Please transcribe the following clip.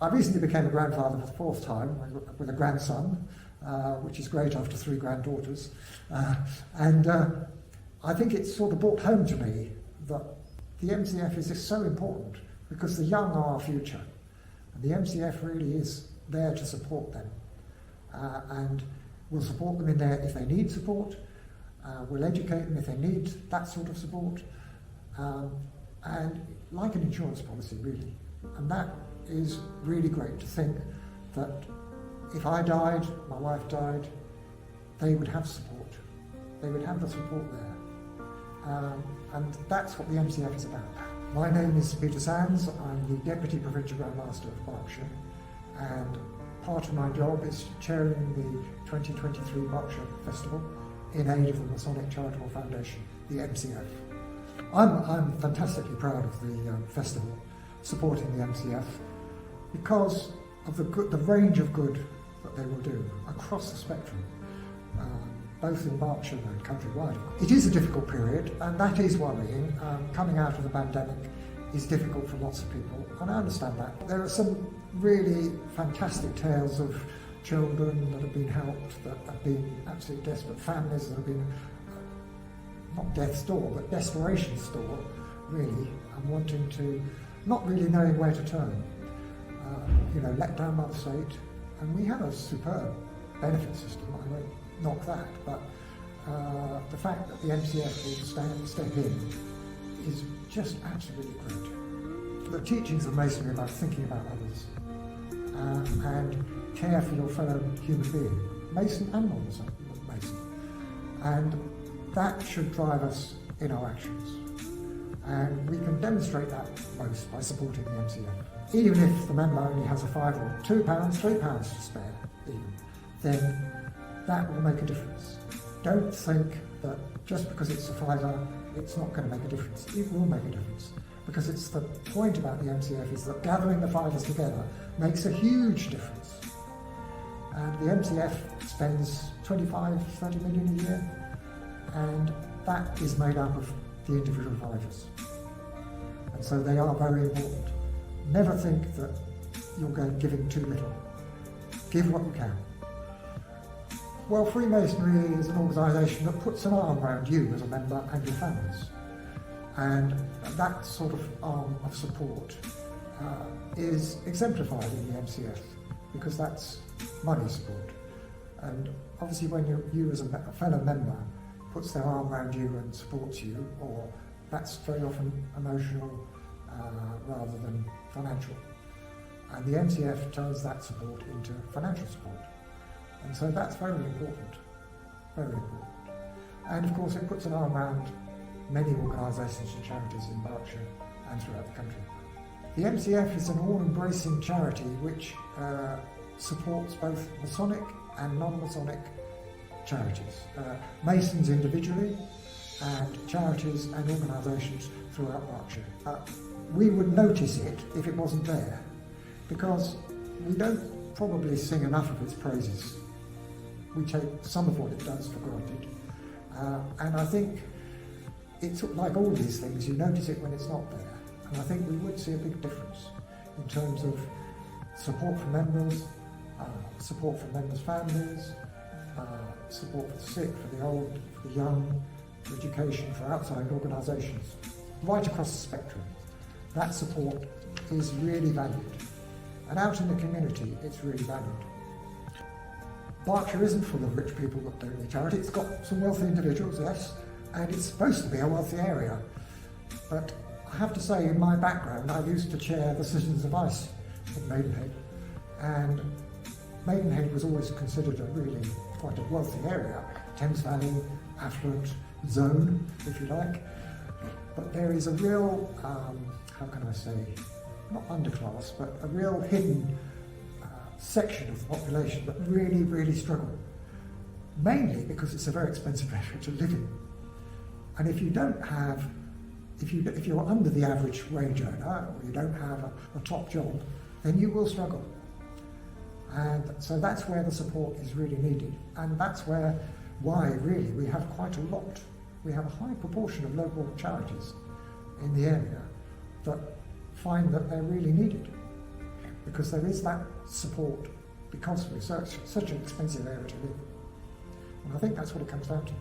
I recently became a grandfather for the fourth time with a grandson, which is great after 3 granddaughters. I think it's sort of brought home to me that the MCF is just so important because the young are our future. And the MCF really is there to support them. And we'll support them in there if they need support. We'll educate them if they need that sort of support. And like an insurance policy, really. And that is really great to think that if I died, my wife died, they would have support. They would have the support there. And that's what the MCF is about. My name is Peter Sands. I'm the Deputy Provincial Grand Master of Berkshire, and part of my job is chairing the 2023 Berkshire Festival in aid of the Masonic Charitable Foundation, the MCF. I'm fantastically proud of the festival supporting the MCF because of the range of good that they will do across the spectrum, both in Berkshire and countrywide. It is a difficult period, and that is worrying. Coming out of the pandemic is difficult for lots of people, and I understand that. There are some really fantastic tales of children that have been helped, that have been absolutely desperate, families that have been, not death's door, but desperation's door, really, and wanting to, not really knowing where to turn. Let down by the state, and we have a superb benefit system, I won't knock that, but the fact that the MCF will step in is just absolutely great. The teachings of Masonry are about thinking about others and care for your fellow human being, Mason and non-Mason. And that should drive us in our actions. And we can demonstrate that most by supporting the MCF. Even if the member only has a £5 or £2, £3 to spare, even, then that will make a difference. Don't think that just because it's a £5, it's not going to make a difference. It will make a difference. Because it's the point about the MCF is that gathering the fivers together makes a huge difference. And the MCF spends 25-30 million a year, and that is made up of the individual fivers. And so they are very important. Never think that you're giving too little. Give what you can. Well, Freemasonry is an organisation that puts an arm around you as a member and your families. And that sort of arm of support is exemplified in the MCF, because that's money support. And obviously when you as a fellow member puts their arm around you and supports you, or that's very often emotional rather than financial. And the MCF turns that support into financial support. And so that's very important, very important. And of course it puts an arm around many organisations and charities in Berkshire and throughout the country. The MCF is an all-embracing charity which supports both Masonic and non-Masonic charities, Masons individually, and charities and organisations throughout Berkshire. We would notice it if it wasn't there, because we don't probably sing enough of its praises. We take some of what it does for granted, and I think it's like all these things, you notice it when it's not there, and I think we would see a big difference in terms of support for members, support for members' families, support for the sick, for the old, for the young, for education, for outside organisations, right across the spectrum. That support is really valued, and out in the community it's really valued. Berkshire isn't full of rich people that don't need charity. It's got some wealthy individuals, yes, and it's supposed to be a wealthy area. But I have to say, in my background, I used to chair the Citizens of Ice in Maidenhead, and Maidenhead was always considered a really quite a wealthy area, Thames Valley, affluent zone, if you like. But there is a real, how can I say, not underclass, but a real hidden section of the population that really, really struggle. Mainly because it's a very expensive area to live in. And if you don't have, if you're under the average wage earner, or you don't have a top job, then you will struggle. And so that's where the support is really needed. And that's why really we have quite a lot. We have a high proportion of local charities in the area that find that they're really needed. because there is that support because we're such an expensive area to live. And I think that's what it comes down to.